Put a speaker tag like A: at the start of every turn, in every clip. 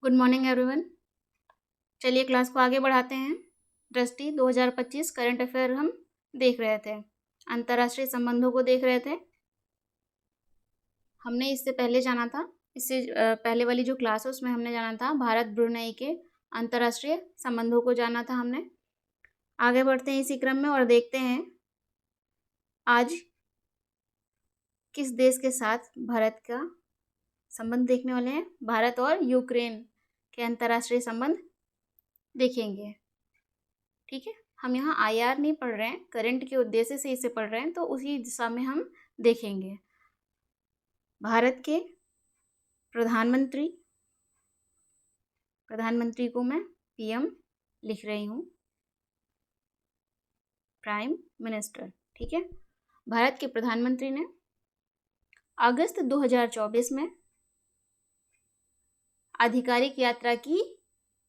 A: Good morning everyone. चलिए class को आगे बढ़ाते हैं। दृष्टि 2025 करंट अफेयर हम देख रहे थे, अंतर्राष्ट्रीय संबंधों को देख रहे थे। हमने इससे पहले जाना था, इससे पहले वाली जो क्लास है उसमें हमने जाना था भारत ब्रुनेई के अंतर्राष्ट्रीय संबंधों को जाना था हमने। आगे बढ़ते हैं इसी क्रम में और देखते हैं आज किस देश के साथ भारत का संबंध देखने वाले हैं। भारत और यूक्रेन के अंतर्राष्ट्रीय संबंध देखेंगे। ठीक है, हम यहाँ आईआर नहीं पढ़ रहे हैं, करंट के उद्देश्य से इसे पढ़ रहे हैं, तो उसी दिशा में हम देखेंगे। भारत के प्रधानमंत्री को मैं पीएम लिख रही हूँ, प्राइम मिनिस्टर। ठीक है, भारत के प्रधानमंत्री ने अगस्त 2024 में आधिकारिक यात्रा की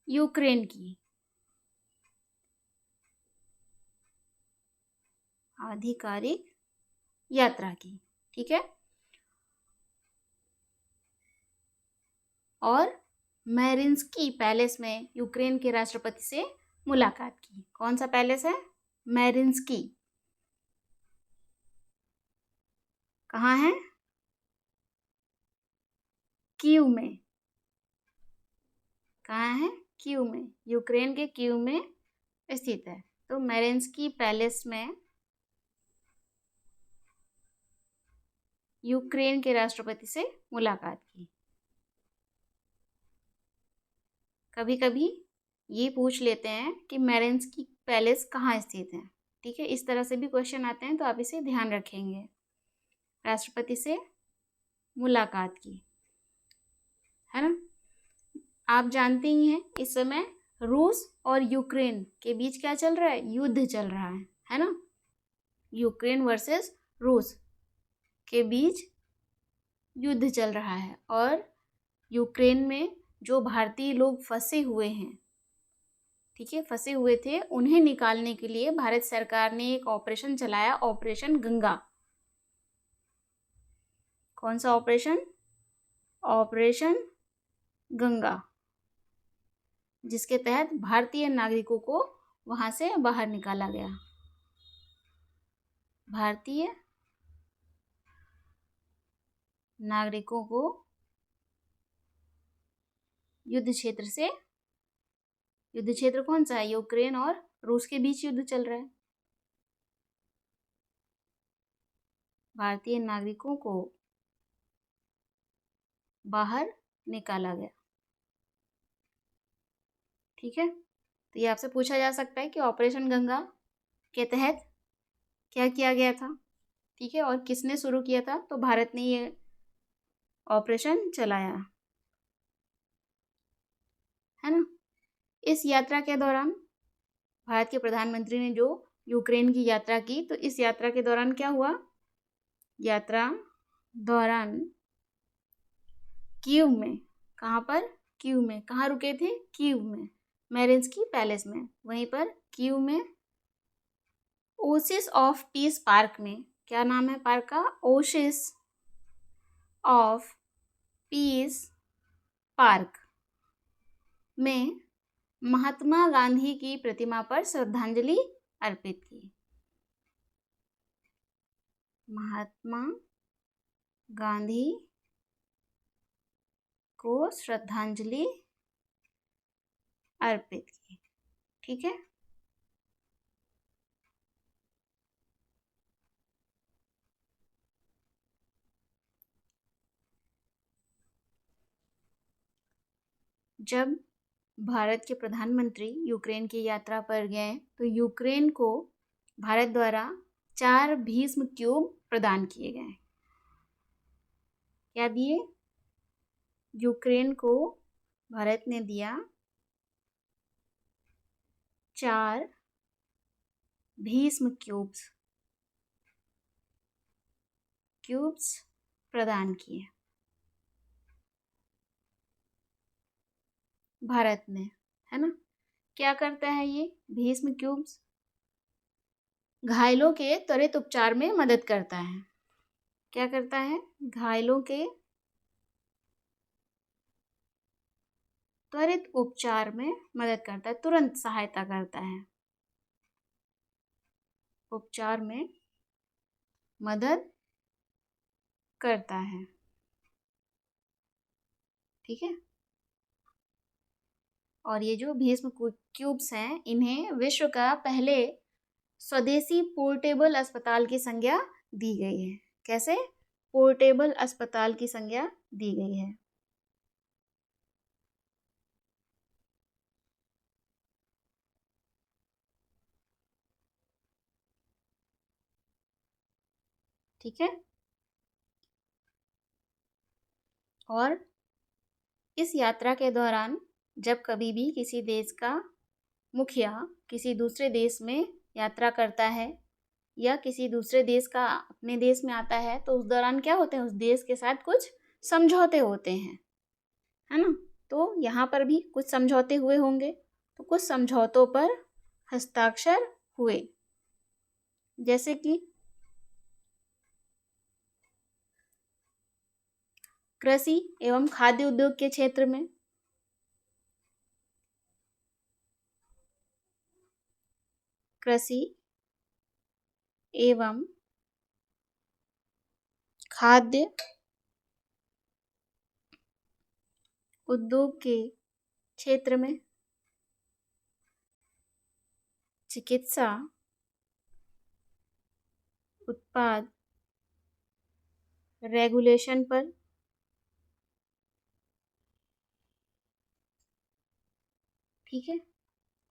A: यूक्रेन की। आधिकारिक यात्रा की, ठीक है, और मैरिन्स्की पैलेस में यूक्रेन के राष्ट्रपति से मुलाकात की। कौन सा पैलेस है? मैरिन्स्की। कहाँ है? कीव में। कहाँ है? कीव में, यूक्रेन के कीव में स्थित है। तो मैरिन्स्की पैलेस में यूक्रेन के राष्ट्रपति से मुलाकात की। कभी कभी ये पूछ लेते हैं कि मैरिन्स्की पैलेस कहाँ स्थित है। ठीक है, इस तरह से भी क्वेश्चन आते हैं, तो आप इसे ध्यान रखेंगे। राष्ट्रपति से मुलाकात की, है ना। आप जानते ही हैं इस समय रूस और यूक्रेन के बीच क्या चल रहा है? युद्ध चल रहा है ना। यूक्रेन वर्सेस रूस के बीच युद्ध चल रहा है, और यूक्रेन में जो भारतीय लोग फंसे हुए हैं, ठीक है, फंसे हुए थे, उन्हें निकालने के लिए भारत सरकार ने एक ऑपरेशन चलाया, ऑपरेशन गंगा। कौन सा ऑपरेशन? ऑपरेशन गंगा, जिसके तहत भारतीय नागरिकों को वहां से बाहर निकाला गया। भारतीय नागरिकों को युद्ध क्षेत्र कौन सा है? यूक्रेन और रूस के बीच युद्ध चल रहा है। भारतीय नागरिकों को बाहर निकाला गया। ठीक है, तो ये आपसे पूछा जा सकता है कि ऑपरेशन गंगा के तहत क्या किया गया था। ठीक है, और किसने शुरू किया था? तो भारत ने ये ऑपरेशन चलाया, है ना। इस यात्रा के दौरान भारत के प्रधानमंत्री ने जो यूक्रेन की यात्रा की, तो इस यात्रा के दौरान क्या हुआ? यात्रा दौरान कीव में, कहाँ पर? कीव में। कहाँ रुके थे? कीव में, मैरिन्स्की पैलेस में। वहीं पर कीव में ओसिस ऑफ पीस पार्क में, क्या नाम है पार्क का? ओसिस ऑफ पीस पार्क में महात्मा गांधी की प्रतिमा पर श्रद्धांजलि अर्पित की। महात्मा गांधी को श्रद्धांजलि अर्पित की। ठीक है, जब भारत के प्रधानमंत्री यूक्रेन की यात्रा पर गए, तो यूक्रेन को भारत द्वारा 4 भीष्म क्यूब प्रदान किए गए। क्या दिए? यूक्रेन को भारत ने दिया 4 भीष्म क्यूब्स प्रदान किए भारत ने, है ना। क्या करता है ये भीष्म क्यूब्स? घायलों के त्वरित उपचार में मदद करता है। क्या करता है? घायलों के त्वरित उपचार में मदद करता है, तुरंत सहायता करता है, उपचार में मदद करता है। ठीक है। और ये जो भीष्म क्यूब्स हैं, इन्हें विश्व का पहले स्वदेशी पोर्टेबल अस्पताल की संज्ञा दी गई है। कैसे? पोर्टेबल अस्पताल की संज्ञा दी गई है। ठीक है। और इस यात्रा के दौरान जब कभी भी किसी देश का मुखिया किसी दूसरे देश में यात्रा करता है या किसी दूसरे देश का अपने देश में आता है, तो उस दौरान क्या होते हैं, उस देश के साथ कुछ समझौते होते हैं, है ना। तो यहाँ पर भी कुछ समझौते हुए होंगे, तो कुछ समझौतों पर हस्ताक्षर हुए, जैसे कि कृषि एवं खाद्य उद्योग के क्षेत्र में, कृषि एवं खाद्य उद्योग के क्षेत्र में, चिकित्सा उत्पाद रेगुलेशन पर, ठीक है।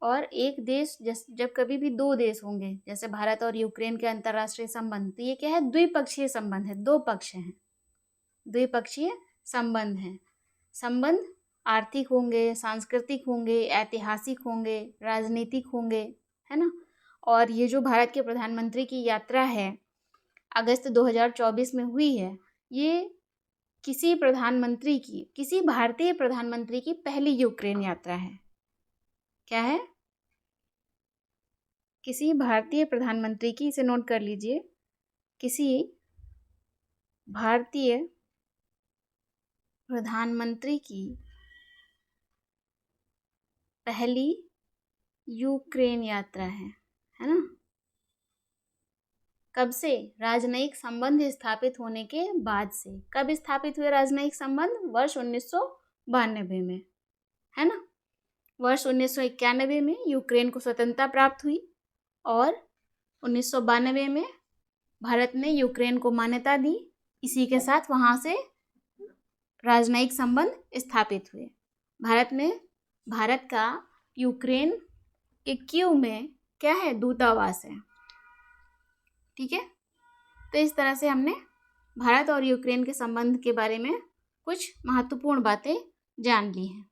A: और एक देश जब कभी भी दो देश होंगे, जैसे भारत और यूक्रेन के अंतर्राष्ट्रीय संबंध, तो ये क्या है, द्विपक्षीय संबंध है, दो पक्ष हैं, द्विपक्षीय संबंध हैं। संबंध आर्थिक होंगे, सांस्कृतिक होंगे, ऐतिहासिक होंगे, राजनीतिक होंगे, है ना। और ये जो भारत के प्रधानमंत्री की यात्रा है अगस्त 2024 में हुई है, ये किसी भारतीय प्रधानमंत्री की पहली यूक्रेन यात्रा है। क्या है? किसी भारतीय प्रधानमंत्री की, इसे नोट कर लीजिए, किसी भारतीय प्रधानमंत्री की पहली यूक्रेन यात्रा है ना। कब से? राजनयिक संबंध स्थापित होने के बाद से। कब स्थापित हुए राजनयिक संबंध? वर्ष 1992 में, है ना। वर्ष 1991 में यूक्रेन को स्वतंत्रता प्राप्त हुई और 1992 में भारत ने यूक्रेन को मान्यता दी। इसी के साथ वहाँ से राजनयिक संबंध स्थापित हुए। भारत का यूक्रेन के कीव में क्या है, दूतावास है। ठीक है। तो इस तरह से हमने भारत और यूक्रेन के संबंध के बारे में कुछ महत्वपूर्ण बातें जान ली हैं।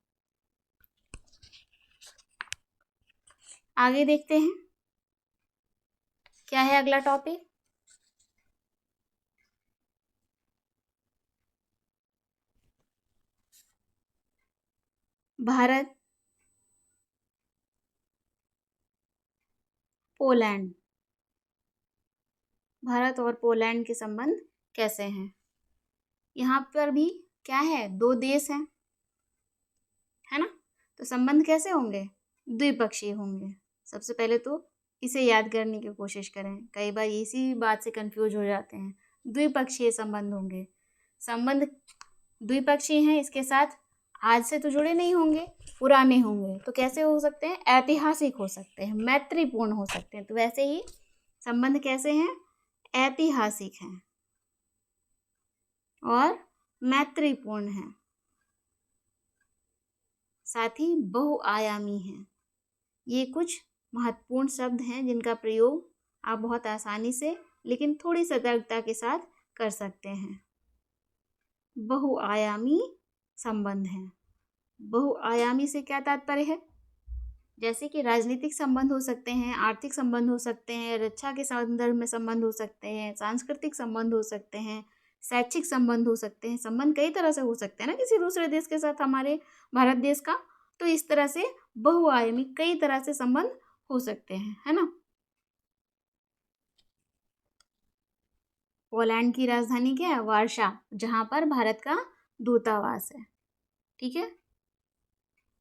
A: आगे देखते हैं क्या है अगला टॉपिक। भारत पोलैंड, भारत और पोलैंड के संबंध कैसे हैं। यहाँ पर भी क्या है, दो देश हैं, है ना। तो संबंध कैसे होंगे? द्विपक्षीय होंगे। सबसे पहले तो इसे याद करने की कोशिश करें, कई बार इसी बात से कंफ्यूज हो जाते हैं। द्विपक्षीय संबंध होंगे। संबंध द्विपक्षीय हैं, इसके साथ आज से तो जुड़े नहीं होंगे, पुराने होंगे। तो कैसे हो सकते हैं? ऐतिहासिक हो सकते हैं, मैत्रीपूर्ण हो सकते हैं। तो वैसे ही संबंध कैसे हैं? ऐतिहासिक हैं और मैत्रीपूर्ण हैं, साथ ही बहुआयामी हैं। ये कुछ महत्वपूर्ण शब्द हैं जिनका प्रयोग आप बहुत आसानी से लेकिन थोड़ी सतर्कता के साथ कर सकते हैं। बहुआयामी संबंध हैं। बहुआयामी से क्या तात्पर्य है? जैसे कि राजनीतिक संबंध हो सकते हैं, आर्थिक संबंध हो सकते हैं, रक्षा के संदर्भ में संबंध हो सकते हैं, सांस्कृतिक संबंध हो सकते हैं, शैक्षिक संबंध हो सकते हैं। संबंध कई तरह से हो सकते हैं ना किसी दूसरे देश के साथ हमारे भारत देश का। तो इस तरह से बहुआयामी कई तरह से संबंध हो सकते हैं, है ना। पोलैंड की राजधानी क्या है? वार्सा, जहाँ पर भारत का दूतावास है। ठीक है।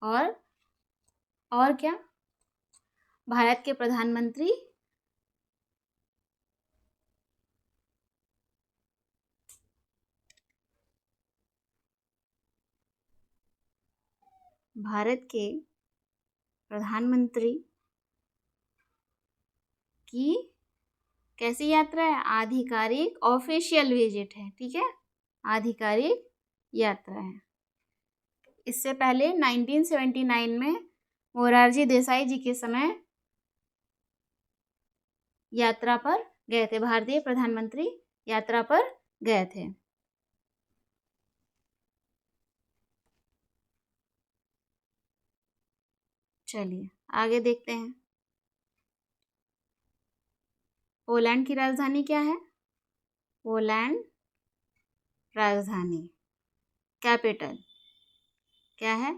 A: और क्या, भारत के प्रधानमंत्री भारत के प्रधानमंत्री की कैसी यात्रा है, आधिकारिक ऑफिशियल विजिट है, ठीक है, आधिकारिक यात्रा है। इससे पहले 1979 में मोरारजी देसाई जी के समय यात्रा पर गए थे, भारतीय प्रधानमंत्री यात्रा पर गए थे। चलिए आगे देखते हैं। पोलैंड की राजधानी क्या है? पोलैंड राजधानी, कैपिटल क्या है?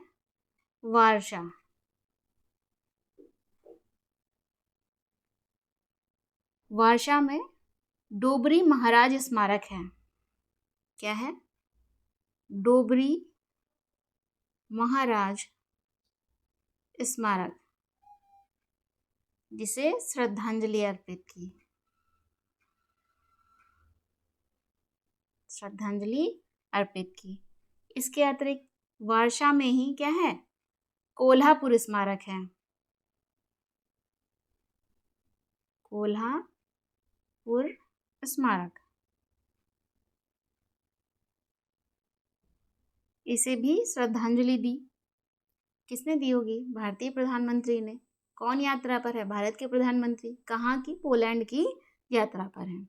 A: वार्शा। वार्शा में डोबरी महाराज स्मारक है। क्या है? डोबरी महाराज स्मारक, जिसे श्रद्धांजलि अर्पित की, श्रद्धांजलि अर्पित की। इसके अतिरिक्त वार्शा में ही क्या है? कोल्हापुर स्मारक है, कोल्हापुर स्मारक। इसे भी श्रद्धांजलि दी, किसने दी होगी? भारतीय प्रधानमंत्री ने। कौन यात्रा पर है? भारत के प्रधानमंत्री। कहाँ की? पोलैंड की यात्रा पर है।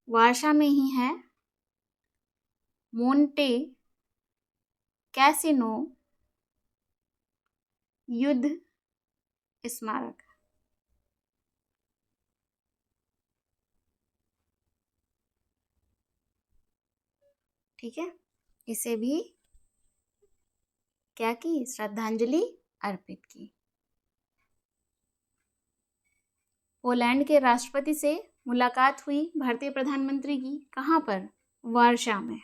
A: वार्शा में ही है मोंटे कैसिनो युद्ध स्मारक, ठीक है। इसे भी क्या की? श्रद्धांजलि अर्पित की। पोलैंड के राष्ट्रपति से मुलाकात हुई भारतीय प्रधानमंत्री की, कहाँ पर? वार्शा में।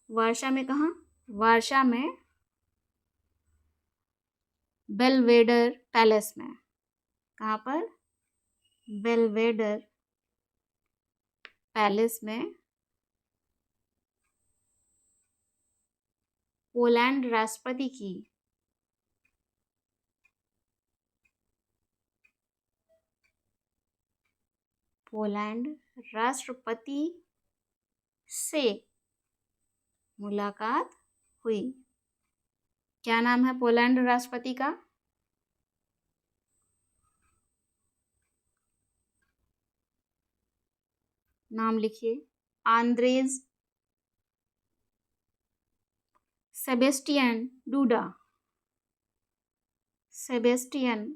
A: वार्शा में कहाँ? वार्शा में बेलवेडर पैलेस में। कहाँ पर? बेलवेडर पैलेस में पोलैंड राष्ट्रपति की पोलैंड राष्ट्रपति से मुलाकात हुई। क्या नाम है पोलैंड राष्ट्रपति का? नाम लिखिए। Andrzej Sebastian DUDA. Sebastian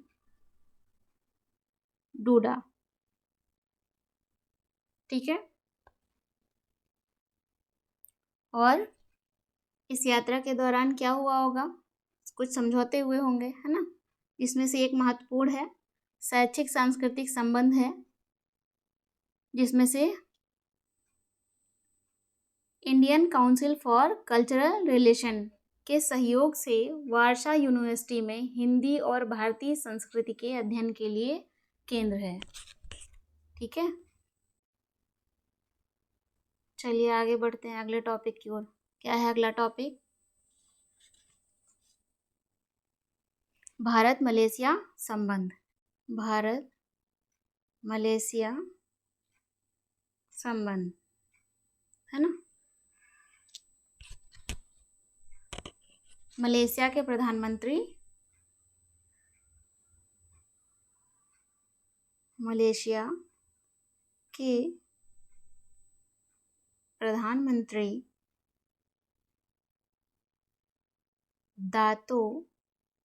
A: DUDA, ठीक है। और इस यात्रा के दौरान क्या हुआ होगा? कुछ समझौते हुए होंगे, है ना। इसमें से एक महत्वपूर्ण है शैक्षिक सांस्कृतिक संबंध है, जिसमें से Indian council for cultural relation के सहयोग से वार्षा यूनिवर्सिटी में हिंदी और भारतीय संस्कृति के अध्ययन के लिए केंद्र है, ठीक है। चलिए आगे बढ़ते हैं अगले टॉपिक की ओर। क्या है अगला टॉपिक? भारत मलेशिया संबंध। भारत मलेशिया संबंध, है ना। मलेशिया के प्रधानमंत्री मलेशिया के प्रधानमंत्री दातो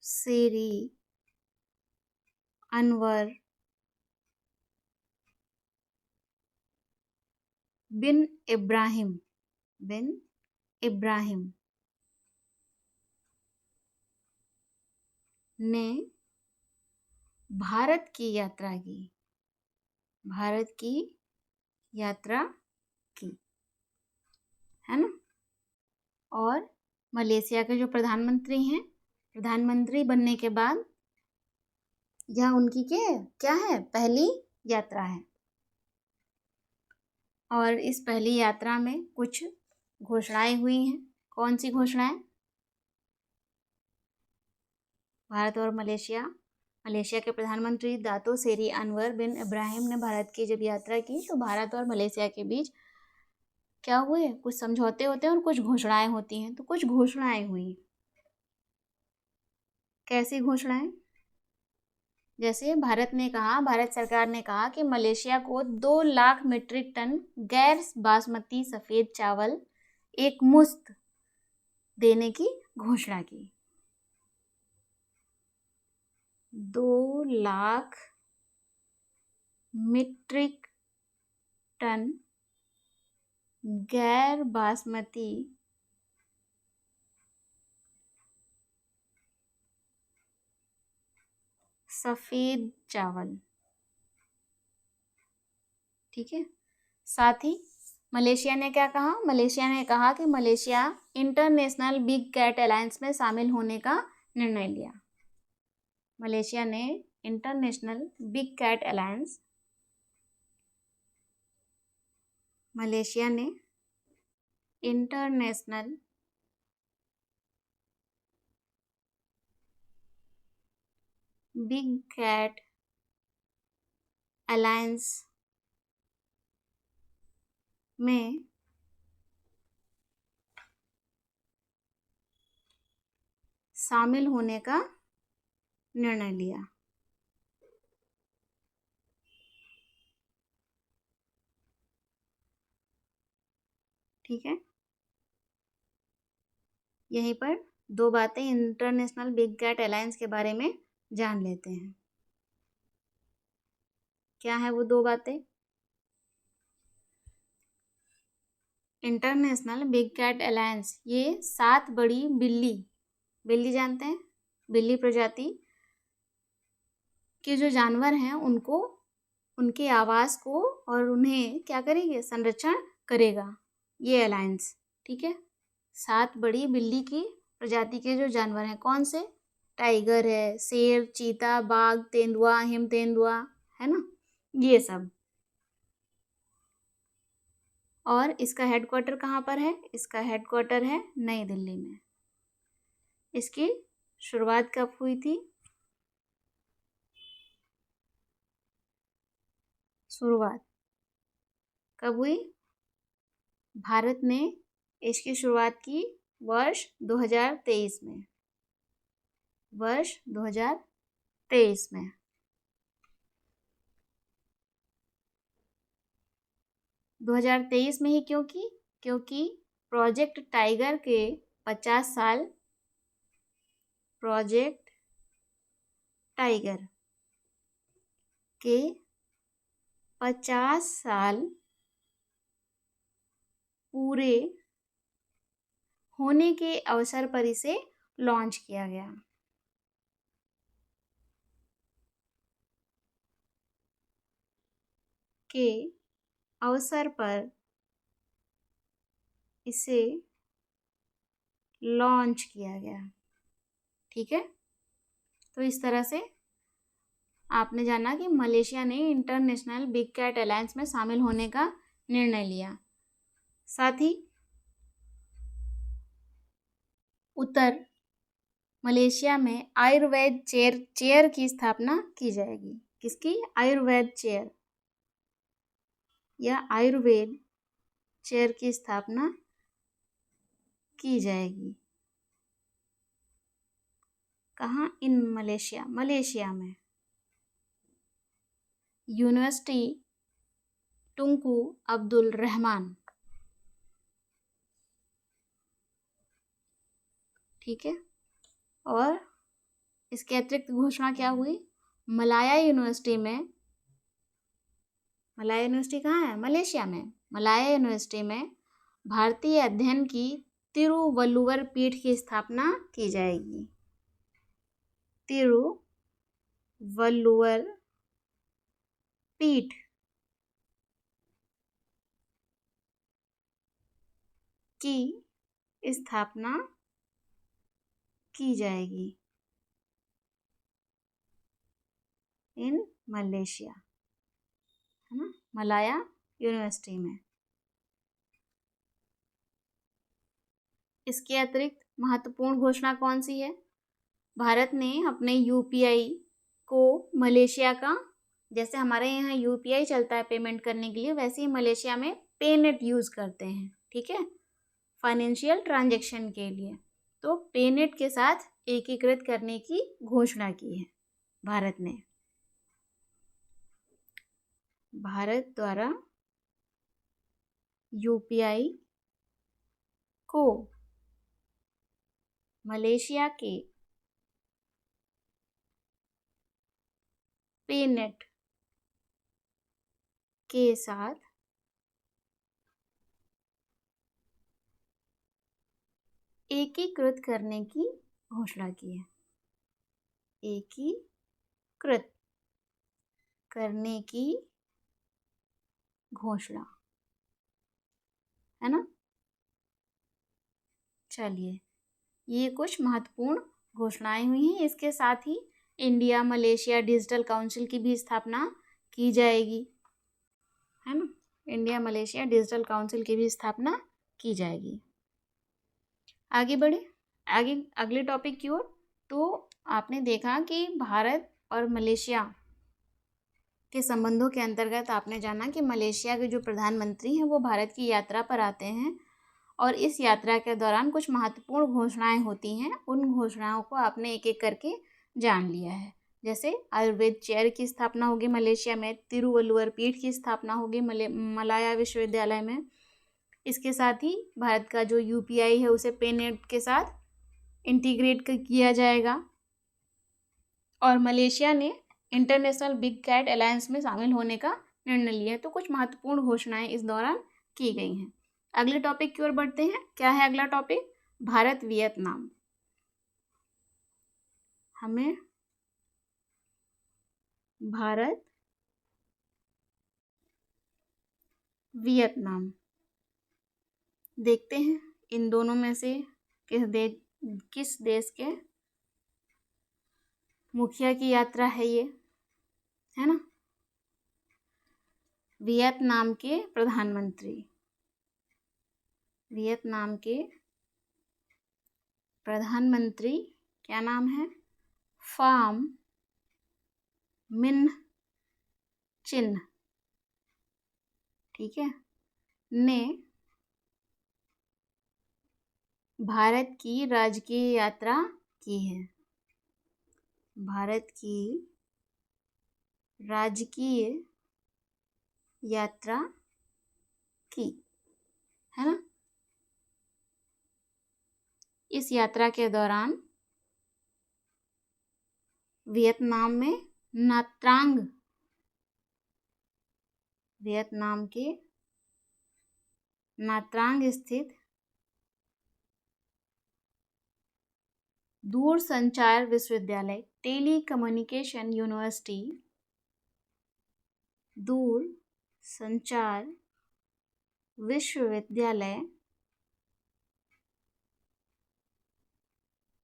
A: सेरी अनवर बिन इब्राहिम ने भारत की यात्रा की, है ना। मलेशिया के जो प्रधानमंत्री हैं, प्रधानमंत्री बनने के बाद यह उनकी क्या है, पहली यात्रा है। और इस पहली यात्रा में कुछ घोषणाएं हुई हैं। कौन सी घोषणाएं? भारत और मलेशिया के प्रधानमंत्री दातो सेरी अनवर बिन इब्राहिम ने भारत की जब यात्रा की तो भारत और मलेशिया के बीच क्या हुए, कुछ समझौते होते हैं और कुछ घोषणाएं होती हैं। तो कुछ घोषणाएं हुई। कैसी घोषणाएं? जैसे भारत सरकार ने कहा कि मलेशिया को 2 लाख मीट्रिक टन गैर बासमती सफ़ेद चावल एक मुश्त देने की घोषणा की। 2 लाख मीट्रिक टन गैर बासमती सफ़ेद चावल, ठीक है। साथ ही मलेशिया ने क्या कहा? मलेशिया ने कहा कि Malaysia international big cat alliance में शामिल होने का निर्णय लिया। मलेशिया ने international big cat alliance, Malaysia ने इंटरनेशनल बिग कैट अलायंस में शामिल होने का निर्णय लिया। ठीक है, यहीं पर 2 बातें इंटरनेशनल बिग कैट अलायंस के बारे में जान लेते हैं। क्या है वो 2 बातें? इंटरनेशनल बिग कैट अलायंस ये 7 बड़ी बिल्ली जानते हैं, बिल्ली प्रजाति के जो जानवर हैं उनको, उनके आवास को और उन्हें क्या करेंगे, संरक्षण करेगा ये अलायंस। ठीक है, 7 बड़ी बिल्ली की प्रजाति के जो जानवर हैं, कौन से? टाइगर है, शेर, चीता, बाघ, तेंदुआ, हिम तेंदुआ, है ना, ये सब। और इसका हेडक्वार्टर कहाँ पर है? इसका हेडक्वार्टर है नई दिल्ली में। इसकी शुरुआत कब हुई थी? शुरुआत कब हुई? भारत ने इसकी शुरुआत की वर्ष 2023 में, वर्ष 2023 में। दो हजार तेईस में ही क्यों की? क्योंकि प्रोजेक्ट टाइगर के 50 साल, प्रोजेक्ट टाइगर के 50 साल पूरे होने के अवसर पर इसे लॉन्च किया गया। के अवसर पर इसे लॉन्च किया गया। ठीक है, तो इस तरह से आपने जाना कि मलेशिया ने इंटरनेशनल बिग कैट अलायंस में शामिल होने का निर्णय लिया। साथ ही उत्तर मलेशिया में आयुर्वेद चेयर की स्थापना की जाएगी। किसकी? आयुर्वेद चेयर या आयुर्वेद चेयर की स्थापना की जाएगी। कहाँ? इन मलेशिया में यूनिवर्सिटी टुंकू अब्दुल रहमान। ठीक है, और इसके अतिरिक्त घोषणा क्या हुई? मलाया यूनिवर्सिटी कहाँ है? मलेशिया में। मलाया यूनिवर्सिटी में भारतीय अध्ययन की तिरुवल्लुवर पीठ की स्थापना की जाएगी। तिरुवल्लुवर पीठ की स्थापना की जाएगी इन मलेशिया, है ना, मलाया यूनिवर्सिटी में। इसके अतिरिक्त महत्वपूर्ण घोषणा कौन सी है? भारत ने अपने यूपीआई को मलेशिया का, जैसे हमारे यहाँ यूपीआई चलता है पेमेंट करने के लिए, वैसे ही मलेशिया में पेनेट यूज़ करते हैं, ठीक है, फाइनेंशियल ट्रांजैक्शन के लिए। तो पेनेट के साथ एकीकृत करने की घोषणा की है भारत ने। भारत द्वारा यूपीआई को मलेशिया के पेनेट के साथ एकीकृत करने की घोषणा की है। एकीकृत करने की घोषणा, है ना। चलिए, ये कुछ महत्वपूर्ण घोषणाएं हुई हैं। इसके साथ ही इंडिया मलेशिया डिजिटल काउंसिल की भी स्थापना की जाएगी, है ना। इंडिया मलेशिया डिजिटल काउंसिल की भी स्थापना की जाएगी। आगे बढ़े, आगे अगले टॉपिक की ओर। तो आपने देखा कि भारत और मलेशिया के संबंधों के अंतर्गत आपने जाना कि मलेशिया के जो प्रधानमंत्री हैं वो भारत की यात्रा पर आते हैं और इस यात्रा के दौरान कुछ महत्वपूर्ण घोषणाएं होती हैं। उन घोषणाओं को आपने एक एक करके जान लिया है। जैसे आयुर्वेद चेयर की स्थापना होगी मलेशिया में, तिरुवल्लुवर पीठ की स्थापना होगी मलाया विश्वविद्यालय में। इसके साथ ही भारत का जो यूपीआई है उसे पेनेट के साथ इंटीग्रेट किया जाएगा और मलेशिया ने इंटरनेशनल बिग कैट अलायंस में शामिल होने का निर्णय लिया है। तो कुछ महत्वपूर्ण घोषणाएं इस दौरान की गई हैं। अगले टॉपिक की ओर बढ़ते हैं। क्या है अगला टॉपिक? भारत वियतनाम। हमें भारत वियतनाम देखते हैं इन दोनों में से किस देश के मुखिया की यात्रा है ये, है ना। वियतनाम के प्रधानमंत्री, वियतनाम के प्रधानमंत्री क्या नाम है? फाम मिन चिन, ठीक है, ने भारत की राजकीय यात्रा की है। भारत की राजकीय यात्रा की, है ना। इस यात्रा के दौरान वियतनाम में नात्रांग, वियतनाम के नात्रांग स्थित दूरसंचार विश्वविद्यालय, टेलीकम्युनिकेशन यूनिवर्सिटी, दूर संचार विश्वविद्यालय,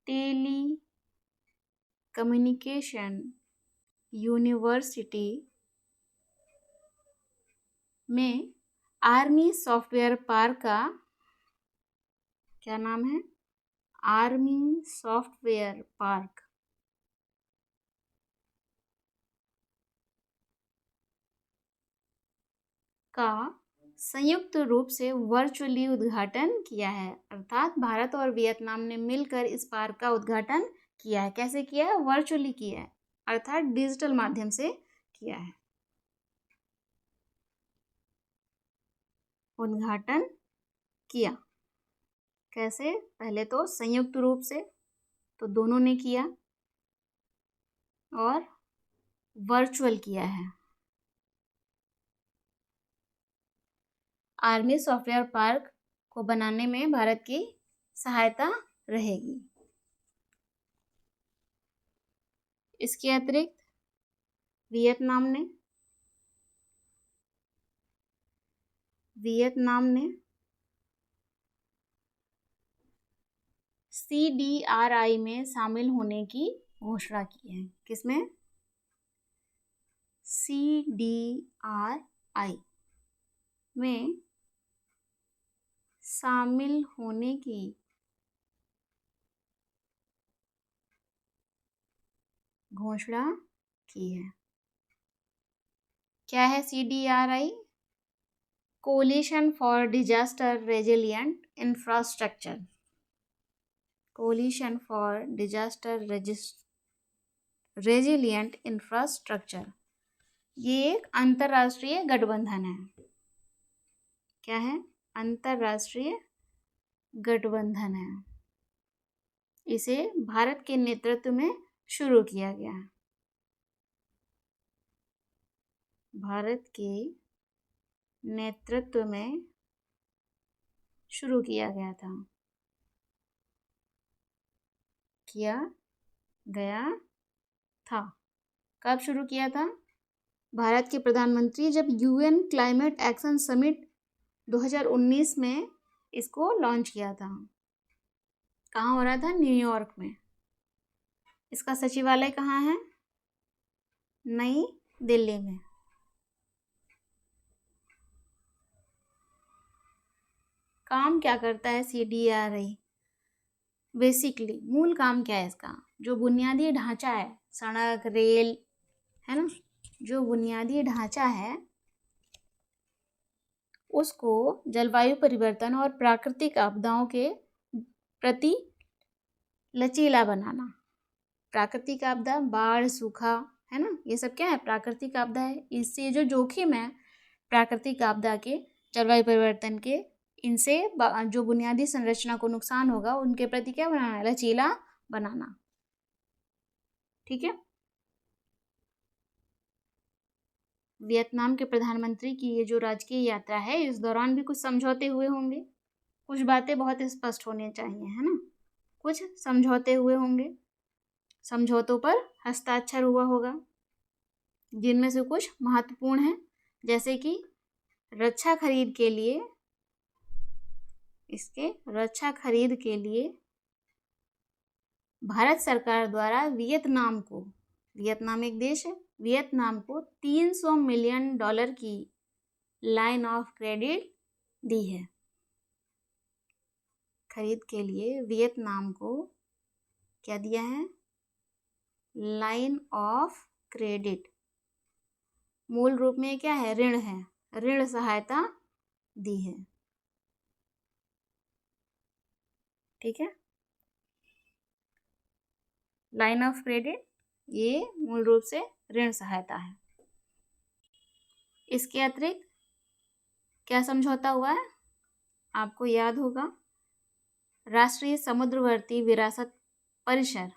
A: टेली कम्युनिकेशन यूनिवर्सिटी में आर्मी सॉफ्टवेयर पार्क का क्या नाम है? आर्मी सॉफ्टवेयर पार्क का संयुक्त रूप से वर्चुअली उद्घाटन किया है। अर्थात भारत और वियतनाम ने मिलकर इस पार्क का उद्घाटन किया है। कैसे किया है? वर्चुअली किया है, अर्थात डिजिटल माध्यम से किया है। उद्घाटन किया कैसे? पहले तो संयुक्त रूप से, तो दोनों ने किया, और वर्चुअल किया है। आर्मी सॉफ्टवेयर पार्क को बनाने में भारत की सहायता रहेगी। इसके अतिरिक्त वियतनाम ने CDRI में शामिल होने की घोषणा की है। किसमें? CDRI में शामिल होने की घोषणा की है। क्या है CDRI? Coalition for disaster resilient infrastructure. Coalition for disaster resilient infrastructure, ये एक अंतर्राष्ट्रीय गठबंधन है। क्या है? अंतर्राष्ट्रीय गठबंधन है। इसे भारत के नेतृत्व में शुरू किया गया है। भारत के नेतृत्व में शुरू किया गया था। कब शुरू किया था? भारत के प्रधानमंत्री जब UN क्लाइमेट एक्शन समिट 2019 में इसको लॉन्च किया था। कहाँ हो रहा था? न्यूयॉर्क में। इसका सचिवालय कहाँ है? नई दिल्ली में। काम क्या करता है CDRI? बेसिकली मूल काम क्या है इसका? जो बुनियादी ढांचा है, सड़क, रेल, है ना, जो बुनियादी ढांचा है उसको जलवायु परिवर्तन और प्राकृतिक आपदाओं के प्रति लचीला बनाना। प्राकृतिक आपदा, बाढ़, सूखा, है ना, ये सब क्या है? प्राकृतिक आपदा है। इससे जो जोखिम है प्राकृतिक आपदा के, जलवायु परिवर्तन के, इनसे जो बुनियादी संरचना को नुकसान होगा उनके प्रति क्या बनाना है? लचीला बनाना। ठीक है। वियतनाम के प्रधानमंत्री की ये जो राजकीय यात्रा है, इस दौरान भी कुछ समझौते हुए होंगे। कुछ बातें बहुत स्पष्ट होनी चाहिए, है ना। कुछ समझौते हुए होंगे, समझौतों पर हस्ताक्षर हुआ होगा, जिनमें से कुछ महत्वपूर्ण हैं, जैसे कि रक्षा खरीद के लिए, इसके रक्षा खरीद के लिए भारत सरकार द्वारा वियतनाम को, वियतनाम एक देश है, वियतनाम को $300 मिलियन की लाइन ऑफ क्रेडिट दी है। खरीद के लिए वियतनाम को क्या दिया है? Line of credit. मूल रूप में क्या है? ऋण है, ऋण सहायता दी है। ठीक है। लाइन ऑफ क्रेडिट ये मूल रूप से ऋण सहायता है। इसके अतिरिक्त क्या समझौता हुआ है? आपको याद होगा, राष्ट्रीय समुद्रवर्ती विरासत परिषद,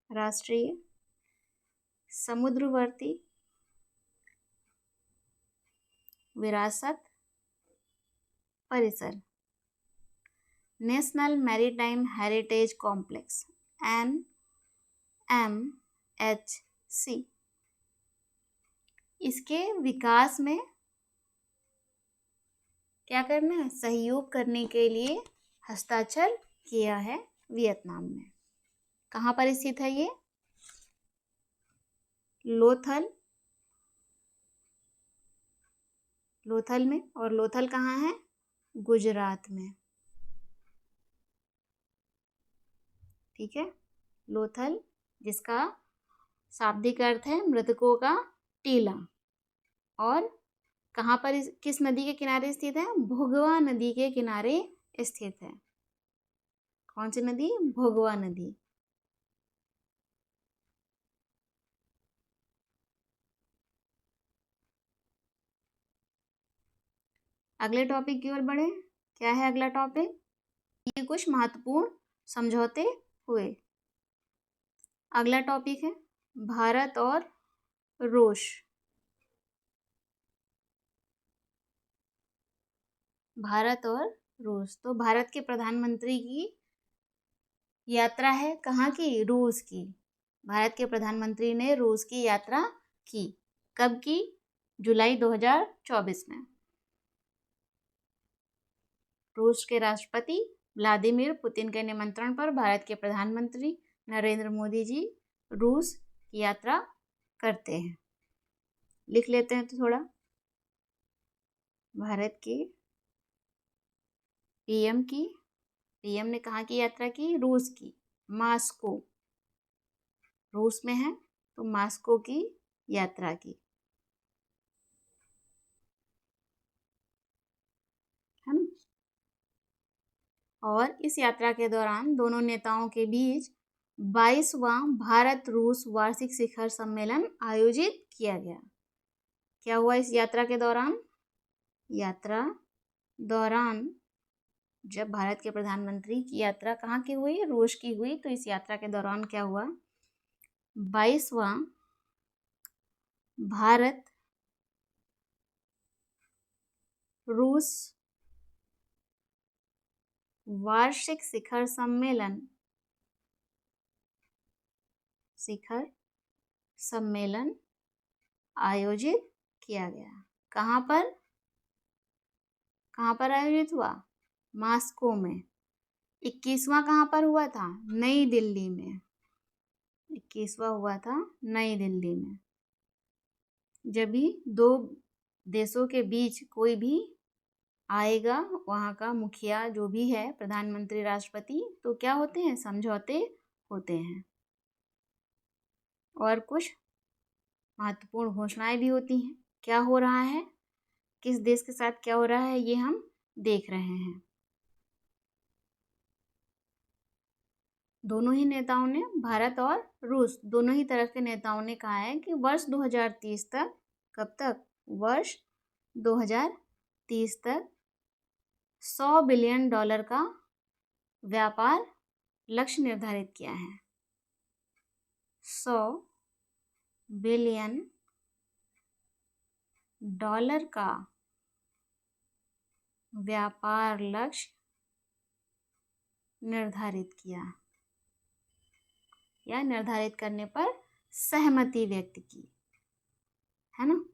A: राष्ट्रीय समुद्रवर्ती विरासत परिसर, national maritime heritage complex, NMHC, इसके विकास में क्या करना है? सहयोग करने के लिए हस्ताक्षर किया है वियतनाम में। कहाँ पर स्थित है ये? लोथल में। और लोथल कहाँ है? गुजरात में। ठीक है। लोथल, जिसका शाब्दिक अर्थ है मृतकों का टीला, और कहाँ पर, किस नदी के किनारे स्थित है? भोगवा नदी के किनारे स्थित है। कौन सी नदी? भोगवा नदी। अगले टॉपिक की ओर बढ़े। क्या है अगला टॉपिक? ये कुछ महत्वपूर्ण समझौते हुए। अगला टॉपिक है भारत और रूस। भारत और रूस। तो भारत के प्रधानमंत्री की यात्रा है कहाँ की? रूस की। भारत के प्रधानमंत्री ने रूस की यात्रा की। कब की? जुलाई 2024 में। रूस के राष्ट्रपति व्लादिमीर पुतिन के निमंत्रण पर भारत के प्रधानमंत्री नरेंद्र मोदी जी रूस की यात्रा करते हैं। लिख लेते हैं तो थोड़ा। भारत के पीएम ने कहाँ की यात्रा की? रूस की, मास्को, रूस में है तो मास्को की यात्रा की, है ना। और इस यात्रा के दौरान दोनों नेताओं के बीच 22वां भारत रूस वार्षिक शिखर सम्मेलन आयोजित किया गया। क्या हुआ इस यात्रा के दौरान? यात्रा दौरान जब भारत के प्रधानमंत्री की यात्रा कहाँ की हुई? रूस की हुई। तो इस यात्रा के दौरान क्या हुआ? 22वां भारत रूस वार्षिक शिखर सम्मेलन आयोजित किया गया। कहाँ पर आयोजित हुआ? मास्को में। 21वां कहाँ पर हुआ था? नई दिल्ली में। 21वां हुआ था नई दिल्ली में। जब भी दो देशों के बीच कोई भी आएगा, वहाँ का मुखिया जो भी है, प्रधानमंत्री, राष्ट्रपति, तो क्या होते हैं? समझौते होते हैं और कुछ महत्वपूर्ण घोषणाएं भी होती हैं। क्या हो रहा है, किस देश के साथ क्या हो रहा है, ये हम देख रहे हैं। दोनों ही नेताओं ने, भारत और रूस दोनों ही तरफ के नेताओं ने कहा है कि वर्ष 2030 तक, कब तक? वर्ष 2030 तक $100 बिलियन का व्यापार लक्ष्य निर्धारित किया है। $100 बिलियन का व्यापार लक्ष्य निर्धारित किया या निर्धारित करने पर सहमति व्यक्त की, है ना।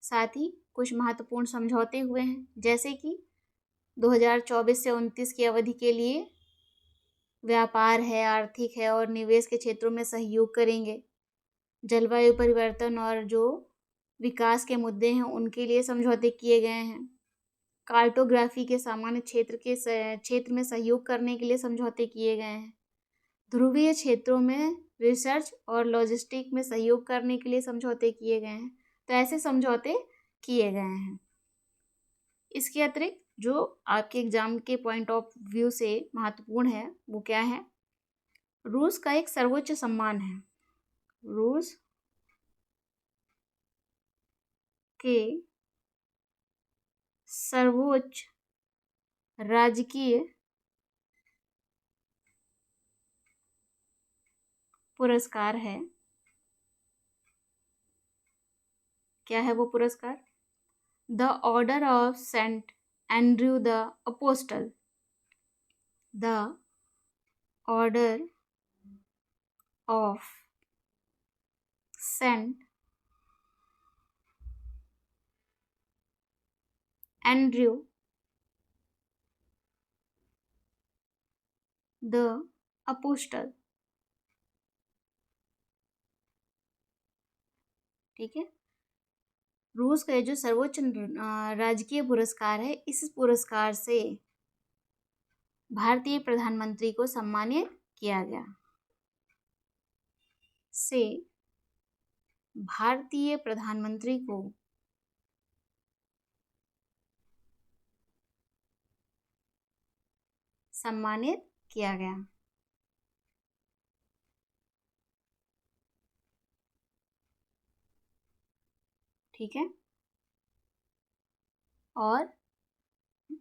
A: साथ ही कुछ महत्वपूर्ण समझौते हुए हैं, जैसे कि 2024 से 29 की अवधि के लिए व्यापार है, आर्थिक है और निवेश के क्षेत्रों में सहयोग करेंगे। जलवायु परिवर्तन और जो विकास के मुद्दे हैं उनके लिए समझौते किए गए हैं। कार्टोग्राफी के सामान्य क्षेत्र में सहयोग करने के लिए समझौते किए गए हैं। ध्रुवीय क्षेत्रों में रिसर्च और लॉजिस्टिक में सहयोग करने के लिए समझौते किए गए हैं। तो ऐसे समझौते किए गए हैं। इसके अतिरिक्त जो आपके एग्जाम के पॉइंट ऑफ व्यू से महत्वपूर्ण है वो क्या है? रूस का एक सर्वोच्च सम्मान है। रूस के सर्वोच्च राजकीय पुरस्कार है। क्या है वो पुरस्कार? The order of Saint Andrew the apostle. The order of Saint Andrew the apostle. ठीक है। रूस का जो सर्वोच्च राजकीय पुरस्कार है, इस पुरस्कार से भारतीय प्रधानमंत्री को सम्मानित किया गया। से भारतीय प्रधानमंत्री को सम्मानित किया गया। ठीक है। और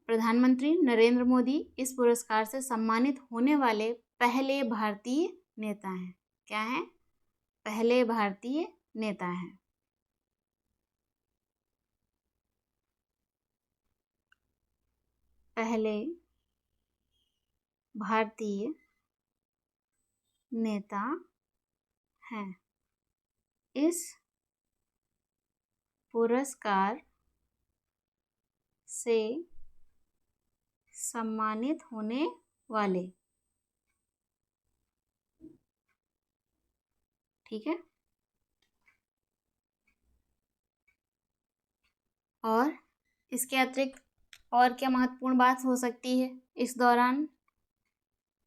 A: प्रधानमंत्री नरेंद्र मोदी इस पुरस्कार से सम्मानित होने वाले पहले भारतीय नेता हैं। क्या हैं? पहले भारतीय नेता हैं। पहले भारतीय नेता हैं। इस पुरस्कार से सम्मानित होने वाले। ठीक है। और इसके अतिरिक्त और क्या महत्वपूर्ण बात हो सकती है इस दौरान,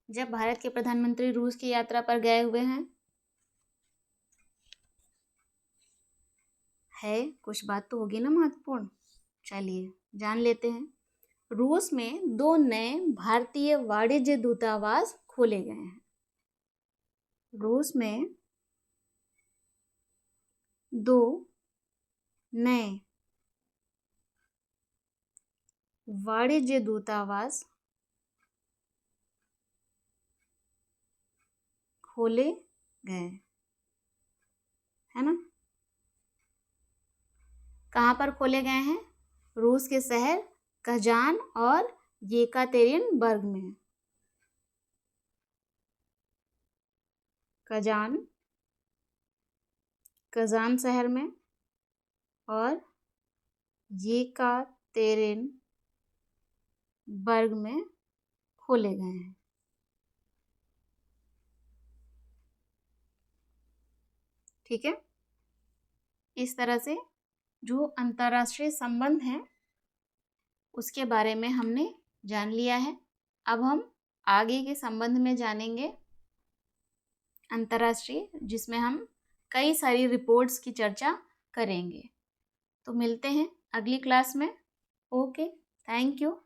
A: जब भारत के प्रधानमंत्री रूस की यात्रा पर गए हुए हैं? है, कुछ बात तो होगी ना महत्वपूर्ण। चलिए जान लेते हैं। रूस में 2 नए भारतीय वाणिज्य दूतावास खोले गए हैं। रूस में 2 नए वाणिज्य दूतावास खोले गए, है ना। कहाँ पर खोले गए हैं? रूस के शहर कजान और येकातेरिनबर्ग में। कजान शहर में और येकातेरिनबर्ग में खोले गए हैं। ठीक है। इस तरह से जो अंतर्राष्ट्रीय संबंध हैं उसके बारे में हमने जान लिया है। अब हम आगे के संबंध में जानेंगे अंतर्राष्ट्रीय, जिसमें हम कई सारी रिपोर्ट्स की चर्चा करेंगे। तो मिलते हैं अगली क्लास में। Okay, thank you.